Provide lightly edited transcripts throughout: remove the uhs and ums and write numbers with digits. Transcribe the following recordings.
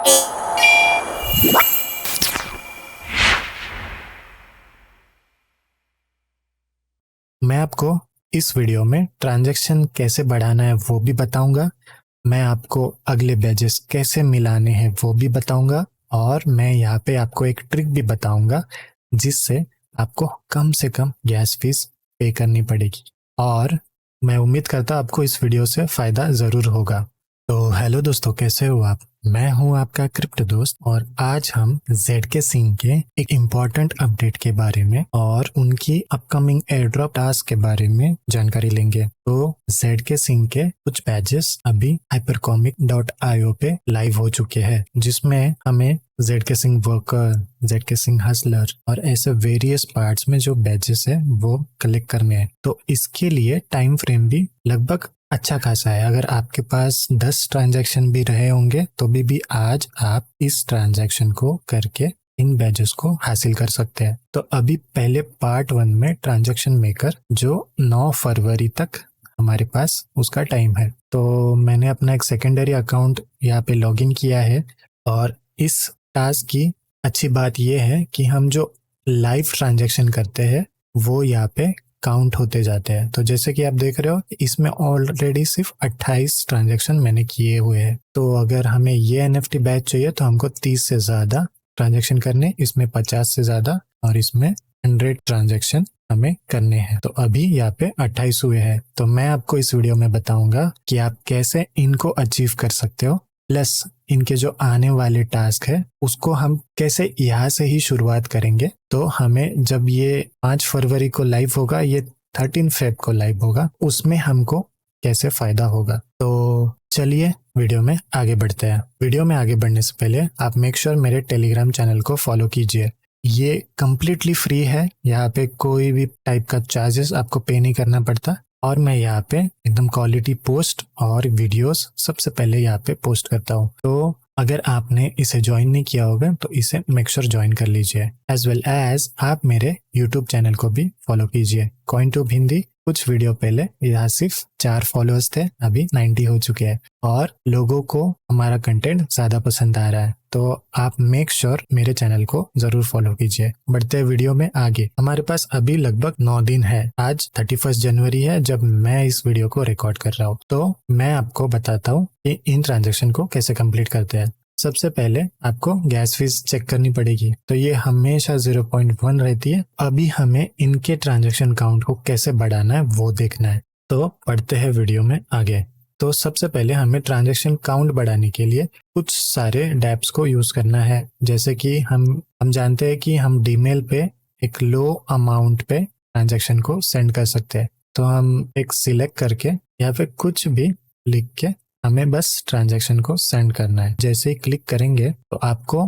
मैं आपको इस वीडियो में ट्रांजैक्शन कैसे बढ़ाना है वो भी बताऊंगा। मैं आपको अगले बैजेस कैसे मिलाने हैं वो भी बताऊंगा और मैं यहाँ पे आपको एक ट्रिक भी बताऊंगा जिससे आपको कम से कम गैस फीस पे करनी पड़ेगी और मैं उम्मीद करता आपको इस वीडियो से फ़ायदा ज़रूर होगा। तो हेलो दोस्तों, कैसे हो आप? मैं हूं आपका क्रिप्टो दोस्त और आज हम ZK सिंह के एक इम्पॉर्टेंट अपडेट के बारे में और उनकी अपकमिंग एयरड्रॉप टास्क के बारे में जानकारी लेंगे। तो ZK सिंह के कुछ बैजेस अभी hypercomic.io पे लाइव हो चुके हैं जिसमें हमें ZK Singh worker, ZK Singh Hustler और ऐसे वेरियस पार्ट्स में जो बैजेस है वो कलेक्ट करने हैं। तो इसके लिए टाइम फ्रेम भी लगभग अच्छा खासा है। अगर आपके पास 10 ट्रांजैक्शन भी रहे होंगे तो भी आज आप इस ट्रांजैक्शन को करके इन बैजेस को हासिल कर सकते हैं। तो अभी पहले पार्ट 1 में ट्रांजैक्शन मेकर जो 9 फरवरी तक हमारे पास उसका टाइम है। तो मैंने अपना एक सेकेंडरी अकाउंट यहाँ पे लॉगिन किया है और इस टास्क की अच्छी बात यह है कि हम जो लाइव ट्रांजैक्शन करते हैं वो यहाँ पे काउंट होते जाते हैं। तो जैसे कि आप देख रहे हो इसमें ऑलरेडी सिर्फ 28 ट्रांजैक्शन मैंने किए हुए हैं। तो अगर हमें ये NFT बैच चाहिए तो हमको 30 से ज़्यादा ट्रांजैक्शन करने, इसमें 50 से ज़्यादा और इसमें 100 ट्रांजैक्शन हमें करने हैं। तो अभी यहाँ पे 28 हुए हैं। तो मैं आपको इस वीडियो में बताऊंगा कि आप कैसे इनको अचीव कर सकते हो, प्लस इनके जो आने वाले टास्क है उसको हम कैसे यहाँ से ही शुरुआत करेंगे। तो हमें जब ये 5 फरवरी को लाइव होगा, ये 13 फेब को लाइव होगा, उसमें हमको कैसे फायदा होगा। तो चलिए वीडियो में आगे बढ़ते हैं। वीडियो में आगे बढ़ने से पहले आप मेक श्योर मेरे टेलीग्राम चैनल को फॉलो कीजिए। ये कम्प्लीटली फ्री है, यहाँ पे कोई भी टाइप का चार्जेस आपको पे नहीं करना पड़ता और मैं यहाँ पे एकदम क्वालिटी पोस्ट और वीडियोस सबसे पहले यहाँ पे पोस्ट करता हूँ। तो अगर आपने इसे ज्वाइन नहीं किया होगा तो इसे मेक श्योर ज्वाइन कर लीजिए। एज वेल एज आप मेरे यूट्यूब चैनल को भी फॉलो कीजिए, कॉइनट्यूब हिंदी। कुछ वीडियो पहले यहाँ सिर्फ 4 फॉलोअर्स थे, अभी 90 हो चुके हैं और लोगों को हमारा कंटेंट ज्यादा पसंद आ रहा है। तो आप मेक श्योर मेरे चैनल को जरूर फॉलो कीजिए। बढ़ते वीडियो में आगे। हमारे पास अभी लगभग 9 दिन है। आज 31 जनवरी है जब मैं इस वीडियो को रिकॉर्ड कर रहा हूँ। तो मैं आपको बताता हूँ कि इन ट्रांजेक्शन को कैसे कंप्लीट करते हैं। सबसे पहले आपको गैस फीस चेक करनी पड़ेगी। तो ये हमेशा 0.1 रहती है। अभी हमें इनके ट्रांजैक्शन काउंट को कैसे बढ़ाना है वो देखना है। तो पढ़ते हैं वीडियो में आगे। तो सबसे पहले हमें ट्रांजैक्शन काउंट बढ़ाने के लिए कुछ सारे डैप्स को यूज करना है। जैसे कि हम जानते हैं कि हम डीमेल पे एक लो अमाउंट पे ट्रांजैक्शन को सेंड कर सकते हैं। तो हम एक सिलेक्ट करके यहाँ पे कुछ भी लिख के हमें बस ट्रांजैक्शन को सेंड करना है। जैसे ही क्लिक करेंगे तो आपको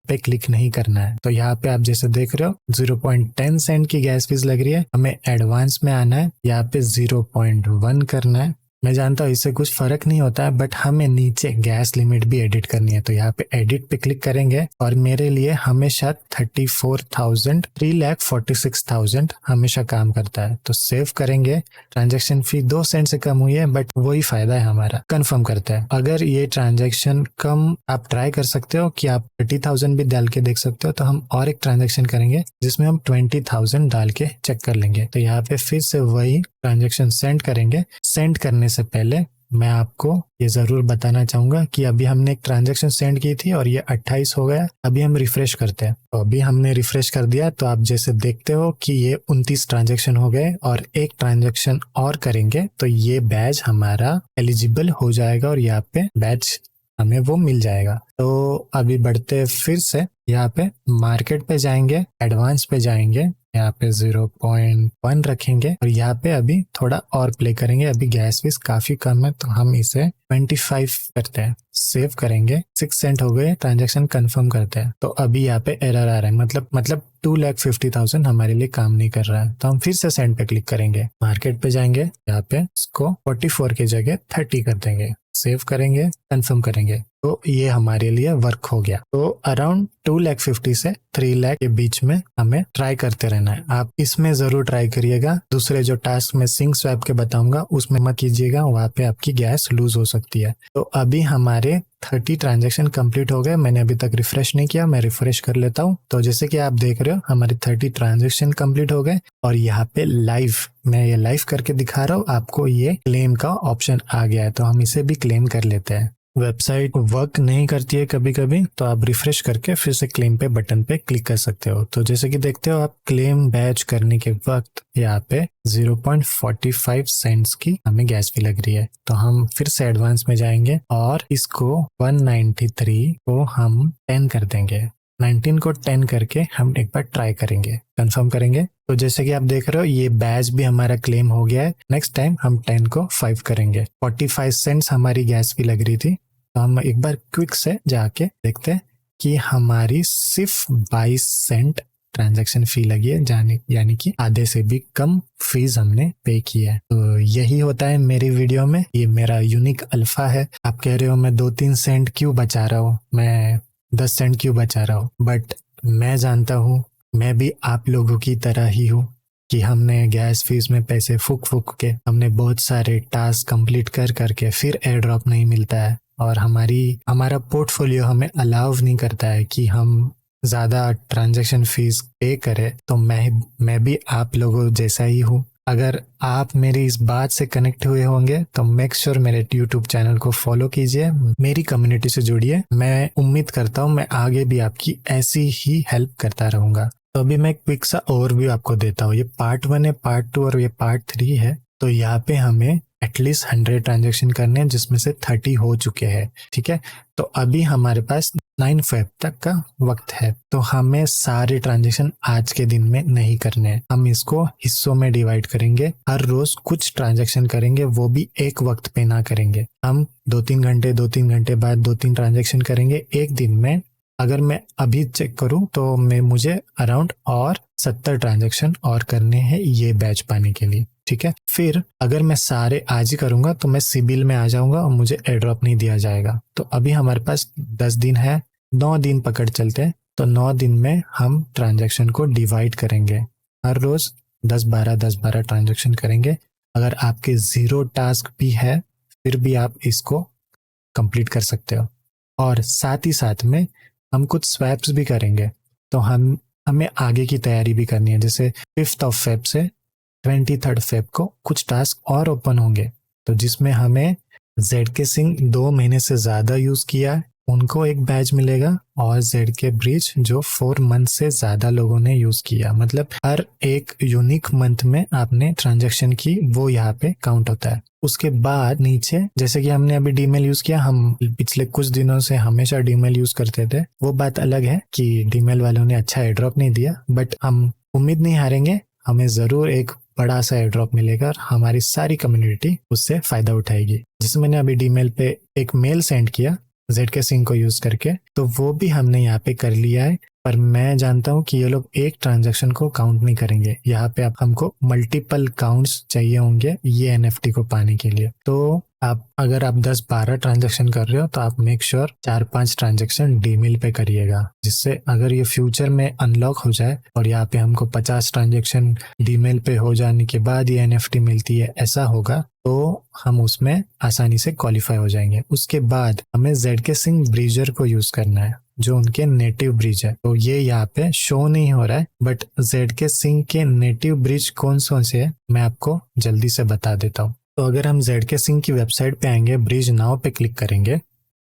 पे क्लिक नहीं करना है। तो यहाँ पे आप जैसे देख रहे हो 0.10 सेंट की गैस फीस लग रही है। हमें एडवांस में आना है, यहाँ पे 0.1 करना है। मैं जानता हूँ इससे कुछ फर्क नहीं होता है, बट हमें नीचे गैस लिमिट भी एडिट करनी है। तो यहाँ पे एडिट पे क्लिक करेंगे और मेरे लिए हमेशा 3,46,000 हमेशा काम करता है। तो सेव करेंगे। ट्रांजैक्शन फी 2 सेंट से कम हुई है, बट वही फायदा है हमारा। कंफर्म करते हैं। अगर ये ट्रांजैक्शन कम, आप ट्राई कर सकते हो कि आप 30,000 भी डाल के देख सकते हो। तो हम और एक ट्रांजैक्शन करेंगे जिसमें हम 20,000 डाल के चेक कर लेंगे। तो यहाँ पे फिर से वही ट्रांजैक्शन सेंड करेंगे। सेंड करने से पहले मैं आपको ये जरूर बताना चाहूंगा कि अभी हमने एक ट्रांजैक्शन सेंड की थी और ये 28 हो गया। अभी हम रिफ्रेश करते हैं। तो अभी हमने रिफ्रेश कर दिया तो आप जैसे देखते हो कि ये 29 ट्रांजैक्शन हो गए और एक ट्रांजैक्शन और करेंगे तो ये बैच हमारा एलिजिबल हो जाएगा और यहाँ पे बैच हमें वो मिल जाएगा। तो अभी बढ़ते फिर से यहाँ पे मार्केट पे जाएंगे, एडवांस पे जाएंगे, यहाँ पे 0.1 रखेंगे और यहाँ पे अभी थोड़ा और प्ले करेंगे। अभी गैस फीस काफी कम है तो हम इसे 25 करते हैं। सेव करेंगे। 6 सेंट हो गए। ट्रांजैक्शन कंफर्म करते हैं। तो अभी यहाँ पे एरर आ रहा है, मतलब 2,50,000 हमारे लिए काम नहीं कर रहा है। तो हम फिर से सेंड पे क्लिक करेंगे, मार्केट पे जाएंगे, यहाँ पे इसको 44 की जगह 30 कर देंगे। सेव करेंगे, कंफर्म करेंगे। तो ये हमारे लिए वर्क हो गया। तो अराउंड 2,50,000 से 3,00,000 के बीच में हमें ट्राई करते रहना है। आप इसमें जरूर ट्राई करिएगा। दूसरे जो टास्क में सिंक स्वैप के बताऊंगा उसमें मत कीजिएगा, वहां पे आपकी गैस लूज हो सकती है। तो अभी हमारे 30 ट्रांजेक्शन कंप्लीट हो गए। मैंने अभी तक रिफ्रेश नहीं किया, मैं रिफ्रेश कर लेता हूँ। तो जैसे कि आप देख रहे हो हमारे 30 ट्रांजेक्शन कंप्लीट हो गए और यहाँ पे लाइव, मैं ये लाइव करके दिखा रहा हूँ आपको, ये क्लेम का ऑप्शन आ गया है। तो हम इसे भी क्लेम कर लेते हैं। वेबसाइट वर्क नहीं करती है कभी कभी, तो आप रिफ्रेश करके फिर से क्लेम पे बटन पे क्लिक कर सकते हो। तो जैसे कि देखते हो आप, क्लेम बैच करने के वक्त यहाँ पे 0.45 सेंट्स की हमें गैस फी लग रही है। तो हम फिर से एडवांस में जाएंगे और इसको 193 को हम 10 कर देंगे। 19 को 10 करके हम एक बार ट्राई करेंगे, कंफर्म करेंगे। तो जैसे कि आप देख रहे हो ये बैच भी हमारा क्लेम हो गया है। नेक्स्ट टाइम हम 10 को 5 करेंगे। 45 सेंट्स हमारी गैस फी लग रही थी। तो हम एक बार क्विक से जाके देखते हैं कि हमारी सिर्फ 22 सेंट ट्रांजैक्शन फी लगी है, यानी कि आधे से भी कम फीस हमने पे की है। तो यही होता है मेरी वीडियो में, ये मेरा यूनिक अल्फा है। आप कह रहे हो मैं 2-3 सेंट क्यों बचा रहा हूँ, मैं 10 सेंट क्यों बचा रहा हूँ, बट मैं जानता हूँ मैं भी आप लोगों की तरह ही हूँ कि हमने गैस फीस में पैसे फूक के, हमने बहुत सारे टास्क कंप्लीट कर करके फिर एयर ड्रॉप नहीं मिलता है और हमारा पोर्टफोलियो हमें अलाउ नहीं करता है कि हम ज़्यादा ट्रांजैक्शन फीस पे करें। तो मैं भी आप लोगों जैसा ही हूँ। अगर आप मेरी इस बात से कनेक्ट हुए होंगे तो मेक श्योर मेरे यूट्यूब चैनल को फॉलो कीजिए, मेरी कम्युनिटी से जुड़िए। मैं उम्मीद करता हूँ मैं आगे भी आपकी ऐसी ही हेल्प करता रहूँगा। तो अभी मैं क्विक सा ओवरव्यू आपको देता हूँ। ये पार्ट 1 है, पार्ट 2 और ये पार्ट 3 है। तो यहाँ पे हमें एटलीस्ट 100 ट्रांजेक्शन करने हैं जिसमें से 30 हो चुके हैं, ठीक है। तो अभी हमारे पास 9 फेब तक का वक्त है। तो हमें सारे ट्रांजेक्शन आज के दिन में नहीं करने हैं, हम इसको हिस्सों में डिवाइड करेंगे। हर रोज कुछ ट्रांजेक्शन करेंगे, वो भी एक वक्त पे ना करेंगे। हम 2-3 घंटे बाद 2-3 ट्रांजेक्शन करेंगे एक दिन में। अगर मैं अभी चेक करूं तो मुझे अराउंड और 70 ट्रांजेक्शन और करने हैं ये बैच पाने के लिए, ठीक है। फिर अगर मैं सारे आज ही करूंगा तो मैं सिबिल में आ जाऊंगा और मुझे एयर ड्रॉप नहीं दिया जाएगा। तो अभी हमारे पास 10 दिन है, 9 दिन पकड़ चलते हैं। तो 9 दिन में हम ट्रांजेक्शन को डिवाइड करेंगे, हर रोज 10-12 ट्रांजेक्शन करेंगे। अगर आपके 0 टास्क भी है फिर भी आप इसको कंप्लीट कर सकते हो। और साथ ही साथ में हम कुछ स्वैप्स भी करेंगे। तो हमें आगे की तैयारी भी करनी है। जैसे 5 फेब से 23 फेब को कुछ टास्क और ओपन होंगे, तो जिसमें हमें ZK सिंह 2 महीने से ज़्यादा यूज़ किया उनको एक बैच मिलेगा, और ZK ब्रिज जो 4 मंथ से ज़्यादा लोगों ने यूज़ किया, मतलब हर एक यूनिक मंथ में आपने ट्रांजैक्शन की वो यहाँ पे काउंट होता है। उसके बाद नीचे जैसे कि हमने अभी डीमेल यूज़ किया, हम पिछले कुछ दिनों से हमेशा डीमेल यूज़ करते थे। वो बात अलग है कि डीमेल वालों ने अच्छा एयर ड्रॉप नहीं दिया, बट हम उम्मीद नहीं हारेंगे, हमें ज़रूर एक बड़ा सा एयर ड्रॉप मिलेगा और हमारी सारी कम्युनिटी उससे फायदा उठाएगी। जैसे मैंने अभी डीमेल पे एक मेल सेंड किया ZK सिंह को यूज करके, तो वो भी हमने यहाँ पे कर लिया है। पर मैं जानता हूँ कि ये लोग एक ट्रांजैक्शन को काउंट नहीं करेंगे। यहाँ पे हमको मल्टीपल काउंट्स चाहिए होंगे ये NFT को पाने के लिए। तो अगर आप 10-12 ट्रांजैक्शन कर रहे हो तो आप मेक श्योर 4-5 ट्रांजैक्शन डीमेल पे करिएगा, जिससे अगर ये फ्यूचर में अनलॉक हो जाए और यहाँ पे हमको 50 ट्रांजैक्शन डीमेल पे हो जाने के बाद ये NFT मिलती है, ऐसा होगा तो हम उसमें आसानी से क्वालिफाई हो जाएंगे। उसके बाद हमें ZK सिंह ब्रीजर को यूज करना है जो उनके नेटिव ब्रिज है। तो ये यहाँ पे शो नहीं हो रहा है, बट ZK सिंह के नेटिव ब्रिज कौन से है मैं आपको जल्दी से बता देता हूँ। तो अगर हम ZK सिंह की वेबसाइट पे आएंगे, ब्रिज नाउ पे क्लिक करेंगे,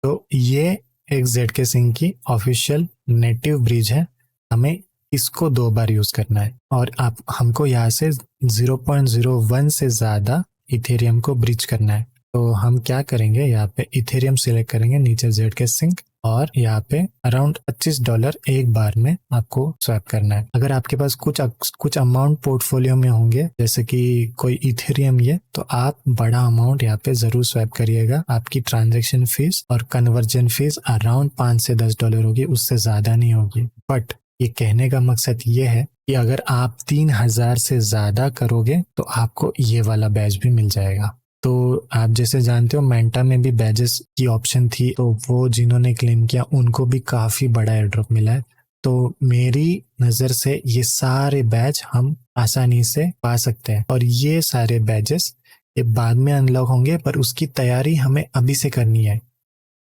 तो ये एक ZK सिंह की ऑफिशियल नेटिव ब्रिज है। हमें इसको 2 बार यूज करना है और हमको यहाँ से 0.01 से ज्यादा इथेरियम को ब्रिज करना है। तो हम क्या करेंगे, यहाँ पे इथेरियम सिलेक्ट करेंगे, नीचे ZK सिंह, और यहाँ पे अराउंड $25 एक बार में आपको स्वैप करना है। अगर आपके पास कुछ अमाउंट पोर्टफोलियो में होंगे जैसे कि कोई इथेरियम ये, तो आप बड़ा अमाउंट यहाँ पे जरूर स्वैप करिएगा। आपकी ट्रांजैक्शन फीस और कन्वर्जन फीस अराउंड $5 से $10 होगी, उससे ज्यादा नहीं होगी। बट ये कहने का मकसद ये है कि अगर आप 3000 से ज्यादा करोगे तो आपको ये वाला बैच भी मिल जाएगा। तो आप जैसे जानते हो मेंटा में भी बैजेस की ऑप्शन थी, तो वो जिन्होंने क्लेम किया उनको भी काफी बड़ा एयर ड्रॉप मिला है। तो मेरी नजर से ये सारे बैच हम आसानी से पा सकते हैं, और ये सारे बैजेस ये बाद में अनलॉक होंगे, पर उसकी तैयारी हमें अभी से करनी है।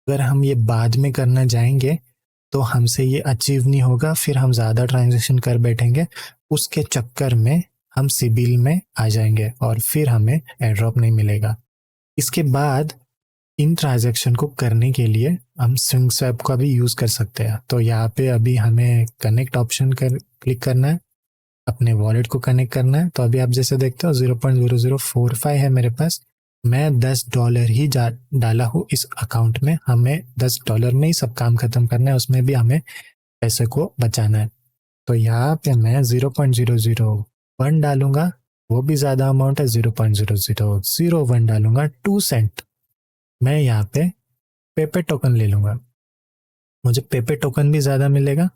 अगर हम ये बाद में करना जाएंगे तो हमसे ये अचीव नहीं होगा, फिर हम ज़्यादा ट्रांजेक्शन कर बैठेंगे, उसके चक्कर में हम सिबिल में आ जाएंगे और फिर हमें एयर ड्रॉप नहीं मिलेगा। इसके बाद इन ट्रांजैक्शन को करने के लिए हम स्विंग स्वैप का भी यूज़ कर सकते हैं। तो यहाँ पे अभी हमें कनेक्ट ऑप्शन कर क्लिक करना है, अपने वॉलेट को कनेक्ट करना है। तो अभी आप जैसे देखते हो 0.0045 है मेरे पास, मैं $10 ही डाला हूँ इस अकाउंट में। हमें $10 में ही सब काम खत्म करना है, उसमें भी हमें पैसे को बचाना है। तो यहाँ पे मैं 0.001 डालूंगा, वो भी ज़्यादा अमाउंट है, 0.0001 डालूंगा 2 सेंट। मैं यहाँ पे पेपर टोकन ले लूँगा, मुझे पेपर टोकन भी ज़्यादा मिलेगा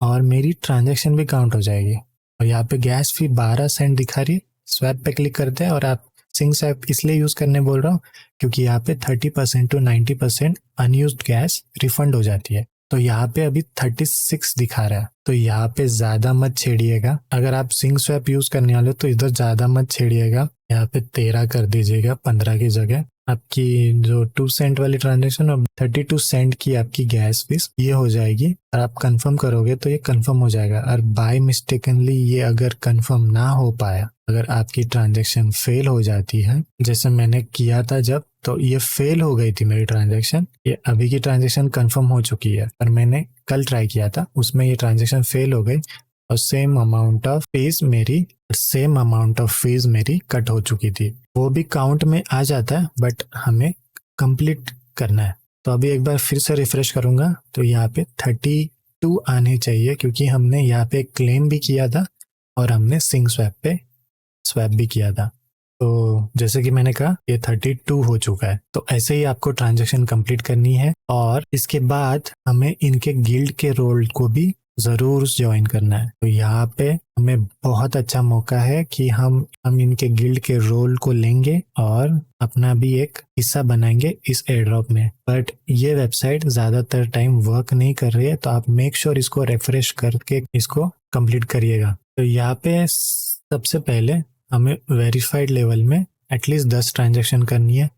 और मेरी ट्रांजैक्शन भी काउंट हो जाएगी। और यहाँ पे गैस फी 12 सेंट दिखा रही है। स्वैप पे क्लिक करते हैं, और आप सिंग स्वैप इसलिए यूज़ करने बोल रहा हूँ क्योंकि यहाँ पे 30% to 90% अनयूज्ड गैस रिफंड हो जाती है। तो यहाँ पे अभी 36 दिखा रहा है, तो यहाँ पे ज़्यादा मत छेड़िएगा। अगर आप सिंग स्वैप यूज़ करने वाले हो तो इधर ज़्यादा मत छेड़िएगा, यहाँ पे 13 कर दीजिएगा 15 की जगह। आपकी जो 2 सेंट वाली ट्रांजेक्शन और 32 सेंट की आपकी गैस फीस ये हो जाएगी। और आप कंफर्म करोगे तो ये कंफर्म हो जाएगा। और बाय मिस्टेकनली ये अगर कंफर्म ना हो पाया, अगर आपकी ट्रांजेक्शन फेल हो जाती है, जैसे मैंने किया था जब, तो ये फेल हो गई थी मेरी ट्रांजेक्शन। ये अभी की ट्रांजेक्शन कंफर्म हो चुकी है, पर मैंने कल ट्राई किया था, उसमें ये ट्रांजेक्शन फेल हो गई और सेम अमाउंट ऑफ फीस मेरी कट हो चुकी थी। वो भी काउंट में आ जाता है, बट हमें कंप्लीट करना है। तो अभी एक बार फिर से रिफ्रेश करूंगा तो यहाँ पे 32 आने चाहिए, क्योंकि हमने यहाँ पे क्लेम भी किया था और हमने सिंग स्वैप पे स्वैप भी किया था। तो जैसे कि मैंने कहा ये 32 हो चुका है। तो ऐसे ही आपको ट्रांजैक्शन कंप्लीट करनी है, और इसके बाद हमें इनके गिल्ड के रोल को भी ज़रूर ज्वाइन करना है। तो यहाँ पे हमें बहुत अच्छा मौका है कि हम इनके गिल्ड के रोल को लेंगे और अपना भी एक हिस्सा बनाएंगे इस एयर ड्रॉप में। बट ये वेबसाइट ज़्यादातर टाइम वर्क नहीं कर रही है, तो आप मेक श्योर इसको रिफ्रेश करके इसको कंप्लीट करिएगा। तो यहाँ पे सबसे पहले हमें वेरीफाइड लेवल में एटलीस्ट 10 ट्रांजैक्शन करनी है,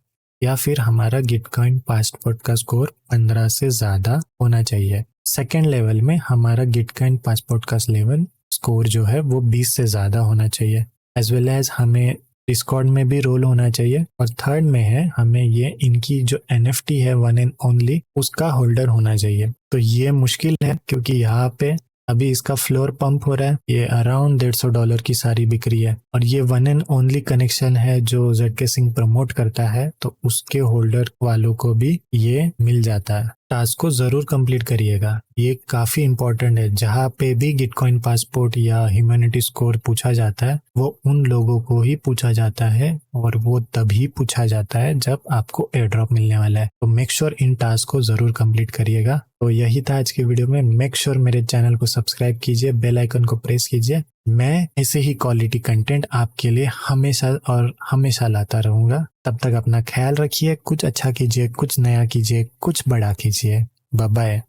या फिर हमारा गिटकॉइन पासपोर्ट का स्कोर 15 से ज़्यादा होना चाहिए। सेकेंड लेवल में हमारा गिटकॉइन पासपोर्ट का लेवल स्कोर जो है वो 20 से ज़्यादा होना चाहिए, एज वेल एज हमें डिस्कॉर्ड में भी रोल होना चाहिए। और थर्ड में है हमें ये इनकी जो NFT है वन एंड ओनली, उसका होल्डर होना चाहिए। तो ये मुश्किल है क्योंकि यहाँ पे अभी इसका फ्लोर पंप हो रहा है, ये अराउंड $150 की सारी बिक्री है, और ये वन एंड ओनली कनेक्शन है जो ZK सिंह प्रमोट करता है, तो उसके होल्डर वालों को भी ये मिल जाता है। टास्क को जरूर कंप्लीट करिएगा, ये काफी इंपॉर्टेंट है। जहाँ पे भी गिटकॉइन पासपोर्ट या ह्यूमैनिटी स्कोर पूछा जाता है वो उन लोगों को ही पूछा जाता है, और वो तभी पूछा जाता है जब आपको एयर ड्रॉप मिलने वाला है। तो मेक श्योर इन टास्क को जरूर कंप्लीट करिएगा। तो यही था आज की वीडियो में। मेक श्योर मेरे चैनल को सब्सक्राइब कीजिए, बेल आइकन को प्रेस कीजिए। मैं ऐसे ही क्वालिटी कंटेंट आपके लिए हमेशा और हमेशा लाता रहूंगा। तब तक अपना ख्याल रखिए, कुछ अच्छा कीजिए, कुछ नया कीजिए, कुछ बड़ा कीजिए। Bye bye.